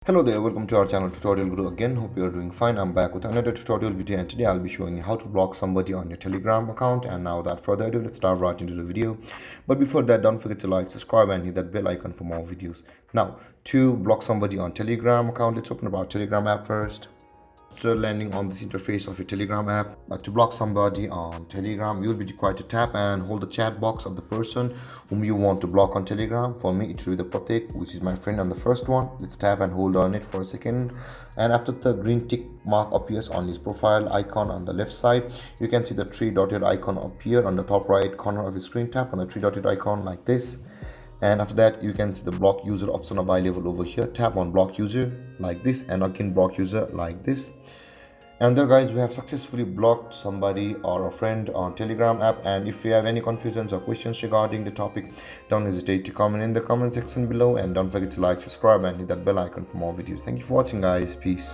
Hello there, welcome to our channel Tutorial Guru again. Hope you are doing fine. I'm back with another tutorial video, and today I'll be showing you how to block somebody on your Telegram account. And now without further ado, let's dive right into the video. But before that, don't forget to like, subscribe and hit that bell icon for more videos. Now, to block somebody on Telegram account, let's open up our Telegram app first. After landing on this interface of your Telegram app, to block somebody on Telegram, you'll be required to tap and hold the chat box of the person whom you want to block on Telegram. For me, it will be the Pratik, which is my friend on the first one. Let's tap and hold on it for a second, and after the green tick mark appears on his profile icon on the left side, you can see the three dotted icon appear on the top right corner of your screen. Tap on the three dotted icon like this, and after that you can see the block user option available over here. Tap on block user like this, and again block user like this. And there guys, we have successfully blocked somebody or a friend on Telegram app. And if you have any confusions or questions regarding the topic, don't hesitate to comment in the comment section below, and don't forget to like, subscribe and hit that bell icon for more videos. Thank you for watching guys. Peace.